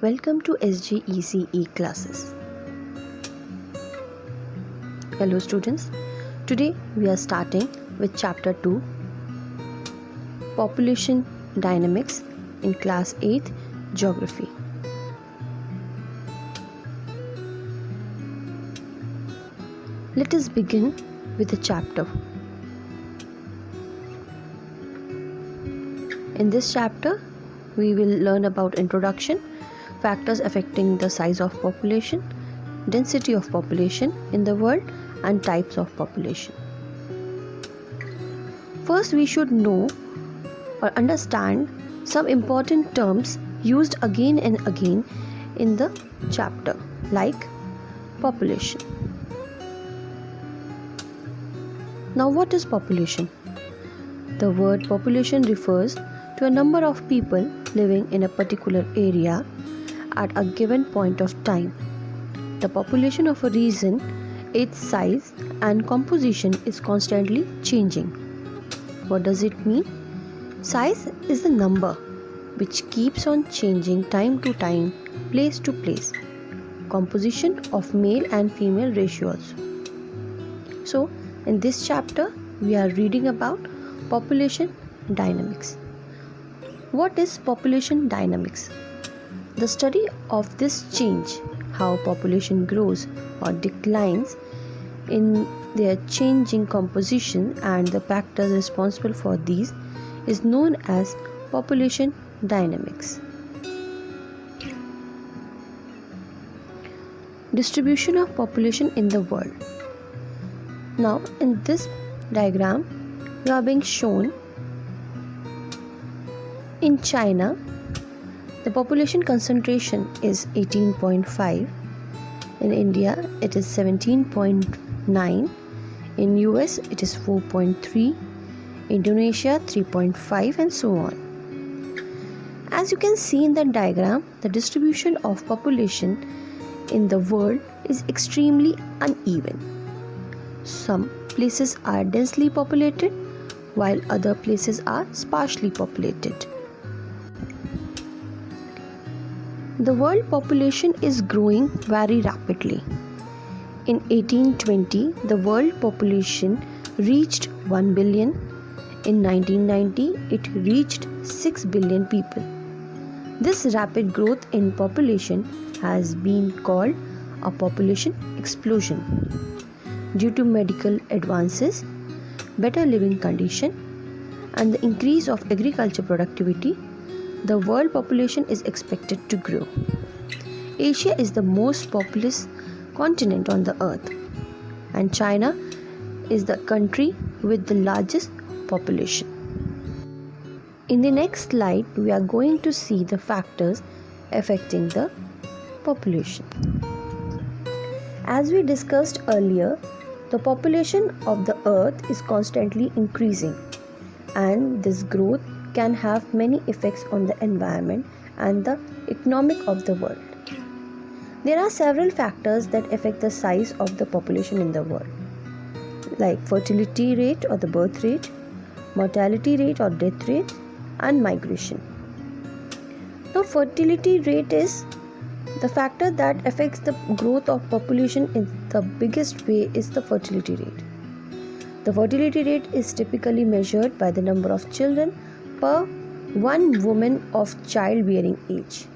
Welcome to SGECE classes. Hello students, today we are starting with chapter 2 Population Dynamics in class 8th Geography. Let us begin with the chapter. In this chapter, we will learn about introduction, factors affecting the size of population, density of population in the world, and types of population. First, we should know or understand some important terms used again and again in the chapter, like population. Now, what is population? The word population refers to a number of people living in a particular area at a given point of time. The population of a region, its size and composition is constantly changing. What does it mean? Size is the number which keeps on changing time to time, place to place. Composition of male and female ratios. So, in this chapter, we are reading about population dynamics. What is population dynamics? The study of this change, how population grows or declines in their changing composition and the factors responsible for these, is known as population dynamics. Distribution of population in the world. Now, in this diagram, we are being shown in China, the population concentration is 18.5. In India, it is 17.9. In US, it is 4.3. Indonesia, 3.5, and so on. As you can see in the diagram, the distribution of population in the world is extremely uneven. Some places are densely populated, while other places are sparsely populated. The world population is growing very rapidly. In 1820, the world population reached 1 billion. In 1990, it reached 6 billion people. This rapid growth in population has been called a population explosion. Due to medical advances, better living condition, and the increase of agriculture productivity, the world population is expected to grow. Asia is the most populous continent on the earth, and China is the country with the largest population. In the next slide, we are going to see the factors affecting the population. As we discussed earlier, the population of the earth is constantly increasing, and this growth can have many effects on the environment and the economic of the world. There are several factors that affect the size of the population in the world, like fertility rate or the birth rate, mortality rate or death rate, and migration. Now, fertility rate is the factor that affects the growth of population in the biggest way is the fertility rate. The fertility rate is typically measured by the number of children per one woman of childbearing age.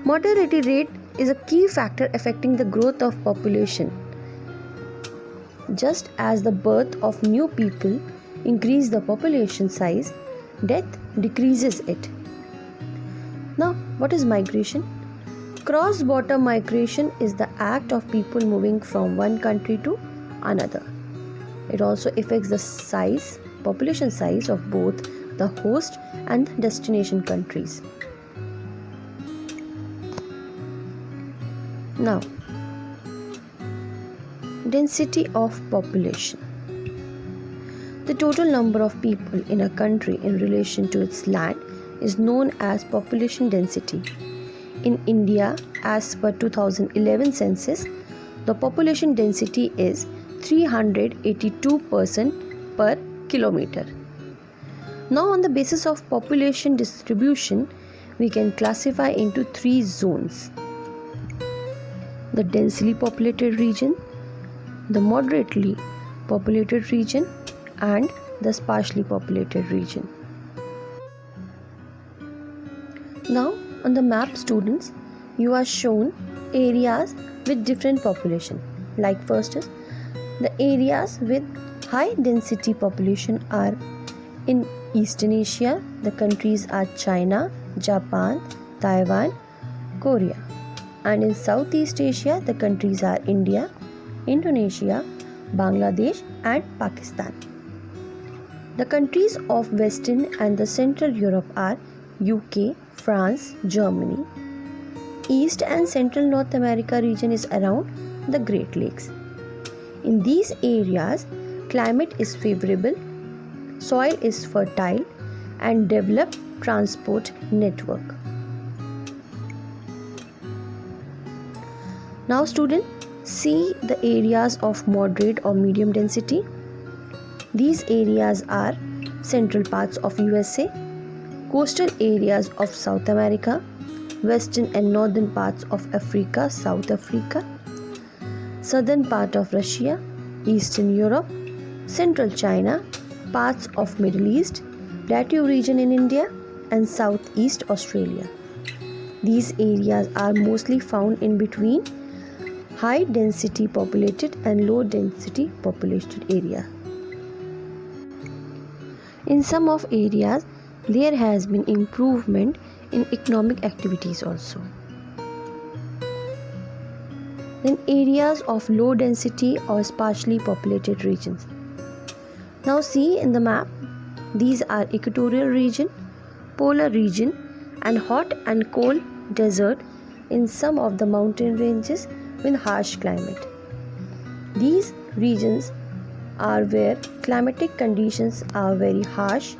Mortality rate is a key factor affecting the growth of population. Just as the birth of new people increase the population size, death decreases it. Now, what is migration? Cross-border migration is the act of people moving from one country to another. It also affects the population size of both the host and the destination countries. Now, density of population. The total number of people in a country in relation to its land is known as population density. In India, as per 2011 census, the population density is 382 persons per kilometer. Now, on the basis of population distribution, we can classify into 3 zones: the densely populated region, the moderately populated region, and the sparsely populated region. Now on the map, students, you are shown areas with different population. Like first is the areas with high density population are in Eastern Asia. The countries are China, Japan, Taiwan, Korea. And in Southeast Asia, the countries are India, Indonesia, Bangladesh and Pakistan. The countries of Western and the Central Europe are UK, France, Germany. East and Central North America region is around the Great Lakes. In these areas, climate is favorable, soil is fertile and developed transport network. Now students, see the areas of moderate or medium density. These areas are central parts of USA, coastal areas of South America, western and northern parts of Africa, South Africa, southern part of Russia, Eastern Europe, central China, parts of Middle East, plateau region in India and Southeast Australia. These areas are mostly found in between high density populated and low density populated area. In some of areas, there has been improvement in economic activities also. Then areas of low density or sparsely populated regions. Now see in the map, these are equatorial region, polar region and hot and cold desert in some of the mountain ranges with harsh climate. These regions are where climatic conditions are very harsh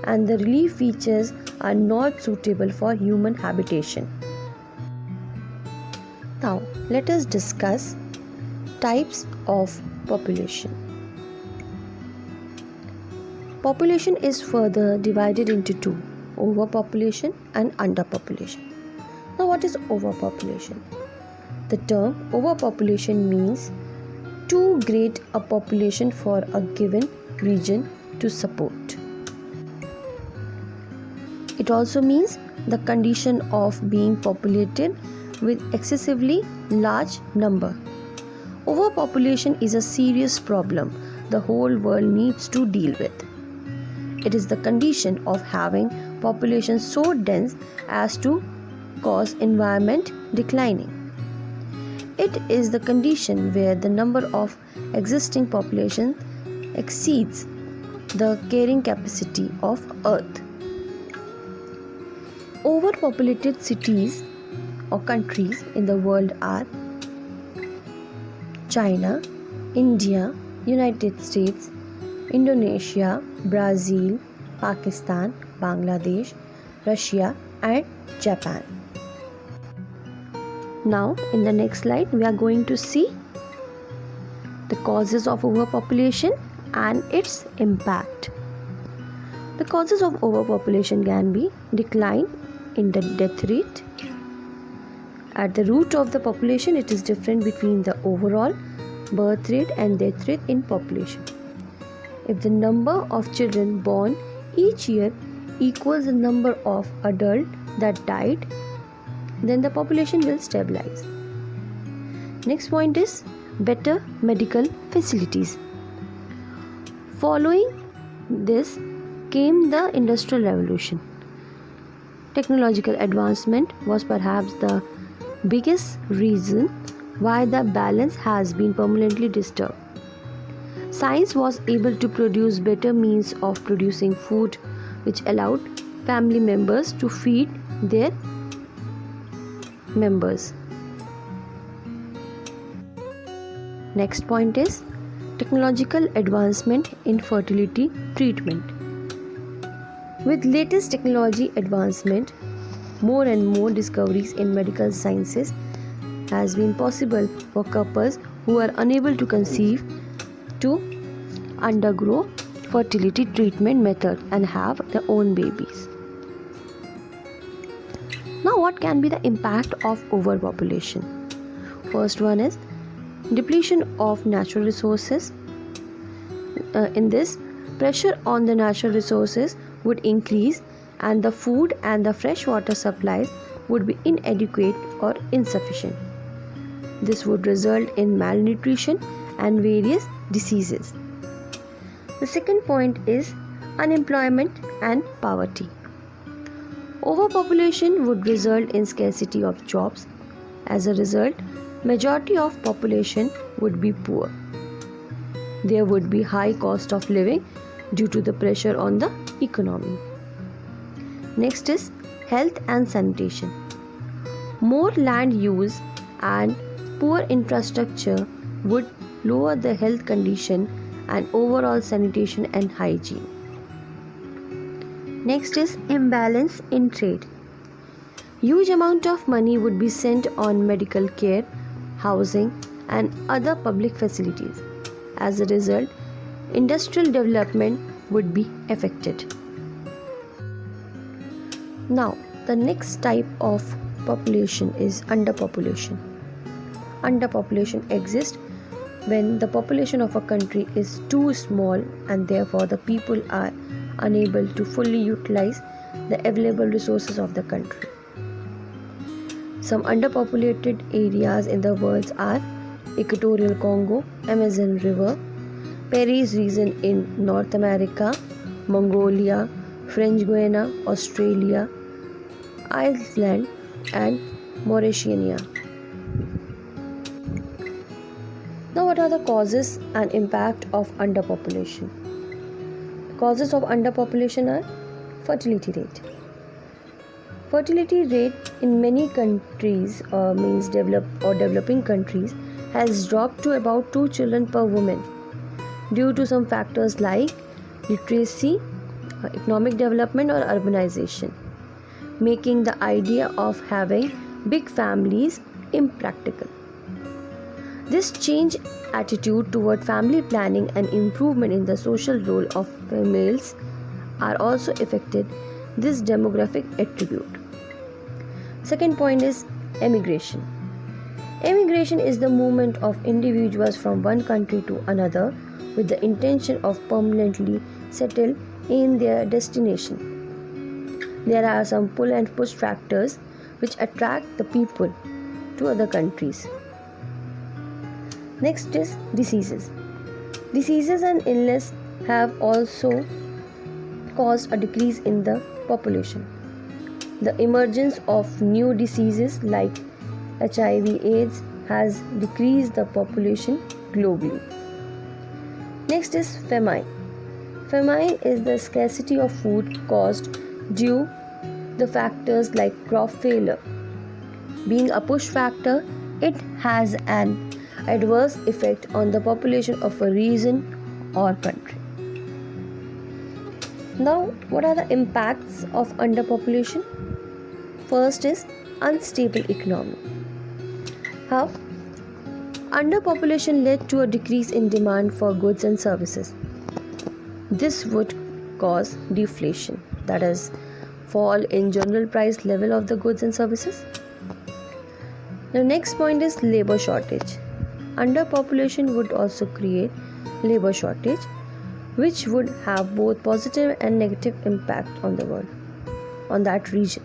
and the relief features are not suitable for human habitation. Now let us discuss types of population. Population is further divided into two: overpopulation and underpopulation. Now what is overpopulation? The term overpopulation means too great a population for a given region to support. It also means the condition of being populated with excessively large number. Overpopulation is a serious problem the whole world needs to deal with. It is the condition of having population so dense as to cause environment declining. It is the condition where the number of existing population exceeds the carrying capacity of Earth. Overpopulated cities or countries in the world are China, India, United States, Indonesia, Brazil, Pakistan, Bangladesh, Russia and Japan. Now in the next slide we are going to see the causes of overpopulation and its impact. The causes of overpopulation can be decline in the death rate. At the root of the population, it is different between the overall birth rate and death rate in population. If the number of children born each year equals the number of adults that died, then the population will stabilize. Next point is better medical facilities. Following this came the Industrial Revolution. Technological advancement was perhaps the biggest reason why the balance has been permanently disturbed. Science was able to produce better means of producing food, which allowed family members to feed their members. Next point is technological advancement in fertility treatment. With latest technology advancement, more and more discoveries in medical sciences has been possible for couples who are unable to conceive to undergo fertility treatment method and have their own babies. Now, what can be the impact of overpopulation? First one is depletion of natural resources. In this, pressure on the natural resources would increase, and the food and the fresh water supplies would be inadequate or insufficient. This would result in malnutrition and various diseases. The second point is unemployment and poverty. Overpopulation would result in scarcity of jobs. As a result, majority of population would be poor. There would be high cost of living due to the pressure on the economy. Next is health and sanitation. More land use and poor infrastructure would lower the health condition and overall sanitation and hygiene. Next is imbalance in trade. Huge amount of money would be spent on medical care, housing and other public facilities. As a result, industrial development would be affected. Now, the next type of population is underpopulation. Underpopulation exists when the population of a country is too small and therefore the people are unable to fully utilize the available resources of the country. Some underpopulated areas in the world are Equatorial Congo, Amazon River, Paris region in North America, Mongolia, French Guiana, Australia, Iceland and Mauritania. Now, what are the causes and impact of underpopulation? Causes of underpopulation are fertility rate. Fertility rate in many countries, means developed or developing countries, has dropped to about 2 children per woman due to some factors like literacy, economic development or urbanization, making the idea of having big families impractical. This change attitude toward family planning and improvement in the social role of females are also affected this demographic attribute. Second point is emigration. Emigration is the movement of individuals from one country to another with the intention of permanently settle in their destination. There are some pull and push factors which attract the people to other countries. Next is diseases. Diseases and illness have also caused a decrease in the population. The emergence of new diseases like HIV/AIDS has decreased the population globally. Next is famine. Famine is the scarcity of food caused due the factors like crop failure. Being a push factor, it has an adverse effect on the population of a region or country. Now, what are the impacts of underpopulation? First is unstable economy. How? Underpopulation led to a decrease in demand for goods and services. This would cause deflation, that is, fall in general price level of the goods and services. The next point is labor shortage. Underpopulation would also create labor shortage, which would have both positive and negative impact on the world, on that region.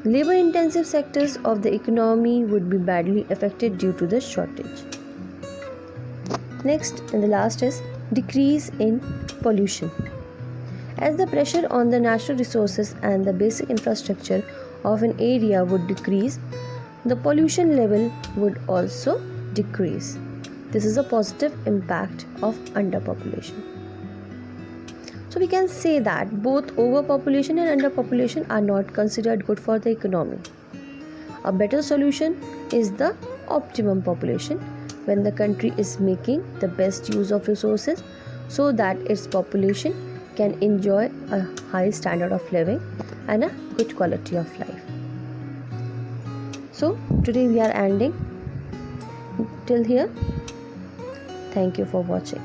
Labor intensive sectors of the economy would be badly affected due to the shortage. Next and the last is decrease in pollution. As the pressure on the natural resources and the basic infrastructure of an area would decrease, the pollution level would also decrease. This is a positive impact of underpopulation. So we can say that both overpopulation and underpopulation are not considered good for the economy. A better solution is the optimum population, when the country is making the best use of resources so that its population can enjoy a high standard of living and a good quality of life. So today we are ending till here. Thank you for watching.